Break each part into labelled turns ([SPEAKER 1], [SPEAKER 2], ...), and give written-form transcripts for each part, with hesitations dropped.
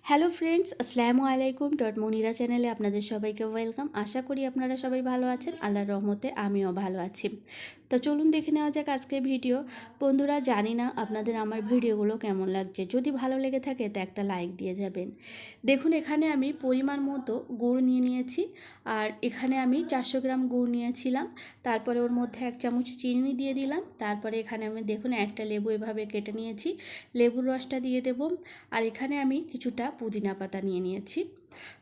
[SPEAKER 1] Hello friends, আসসালামু আলাইকুম। মনিরা চ্যানেলে আপনাদের সবাইকে ওয়েলকাম। আশা করি আপনারা সবাই ভালো আছেন। আল্লাহর রহমতে আমিও ভালো আছি। তো চলুন দেখে নেওয়া যাক আজকের ভিডিও। বন্ধুরা, জানি না আপনাদের আমার ভিডিওগুলো কেমন লাগছে। যদি ভালো লেগে থাকে তো একটা লাইক দিয়ে যাবেন। দেখুন, এখানে আমি পরিমাণ মতো গুড় নিয়ে নিয়েছি। আর এখানে আমি 400 গ্রাম গুড় নিয়েছিলাম। তারপরে ওর মধ্যে 1 চামচ চিনি দিয়ে দিলাম। তারপরে এখানে আমি দেখুন একটা লেবু এভাবে কেটে নিয়েছি, লেবুর রসটা দিয়ে দেব। আর এখানে আমি কিছুটা পুদিনা পাতা নিয়ে নিয়েছি।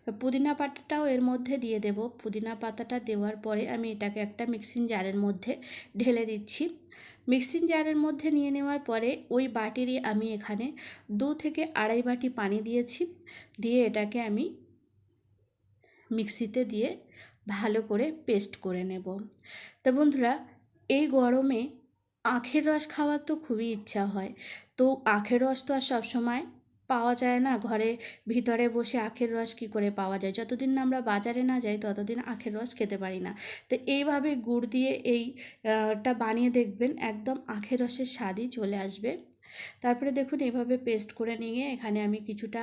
[SPEAKER 1] তো পুদিনা পাতাটাও এর মধ্যে দিয়ে দেব। পুদিনা পাতাটা দেওয়ার পরে আমি এটাকে একটা মিক্সিং জারের মধ্যে ঢেলে দিচ্ছি। মিক্সিং জারের মধ্যে নিয়ে নেওয়ার পরে ওই বাটিরই আমি এখানে 2 থেকে আড়াই বাটি পানি দিয়েছি। দিয়ে এটাকে আমি মিক্সিতে দিয়ে ভালো করে পেস্ট করে নেব। তো বন্ধুরা, এই গরমে আখের রস খাওয়ার তো খুবই ইচ্ছা হয়। তো আখের রস তো আর সবসময় পাওয়া যায় না। ঘরে ভিতরে বসে আখের রস কী করে পাওয়া যায়? যতদিন না আমরা বাজারে না যাই ততদিন আখের রস খেতে পারি না। তো এইভাবে গুড় দিয়ে টা বানিয়ে দেখবেন, একদম আখের রসের স্বাদই চলে আসবে। তারপরে দেখুন এইভাবে পেস্ট করে নিয়ে এখানে আমি কিছুটা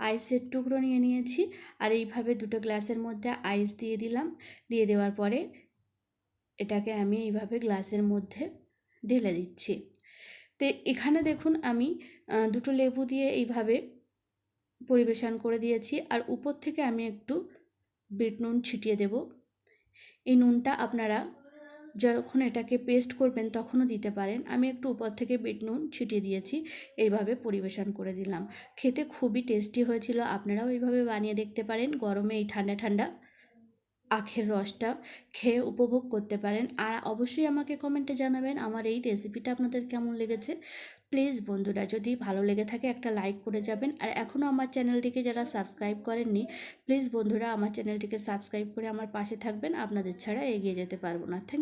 [SPEAKER 1] আইসের টুকরো নিয়ে নিয়েছি। আর এইভাবে 2টো গ্লাসের মধ্যে আইস দিয়ে দিলাম। দিয়ে দেওয়ার পরে এটাকে আমি এইভাবে গ্লাসের মধ্যে ঢেলে দিচ্ছি। তো এখানে দেখুন আমি 2টো লেবু দিয়ে এইভাবে পরিবেশন করে দিয়েছি। আর উপর থেকে আমি একটু বিট নুন ছিটিয়ে দেব। এই নুনটা আপনারা যখন এটাকে পেস্ট করবেন তখনও দিতে পারেন। আমি একটু উপর থেকে বিট নুন ছিটিয়ে দিয়েছি। এইভাবে পরিবেশন করে দিলাম। খেতে খুবই টেস্টি হয়েছিল। আপনারাও এইভাবে বানিয়ে দেখতে পারেন। গরমে এই ঠান্ডা ঠান্ডা আখের রসটা খেয়ে উপভোগ করতে পারেন। আর অবশ্যই আমাকে কমেন্টে জানাবেন আমার এই রেসিপিটা আপনাদের কেমন লেগেছে। প্লিজ বন্ধুরা, যদি ভালো লেগে থাকে একটা লাইক করে যাবেন। আর এখনও আমার চ্যানেলটিকে যারা সাবস্ক্রাইব করেননি, প্লিজ বন্ধুরা আমার চ্যানেলটিকে সাবস্ক্রাইব করে আমার পাশে থাকবেন। আপনাদের ছাড়া এগিয়ে যেতে পারবো না। থ্যাংক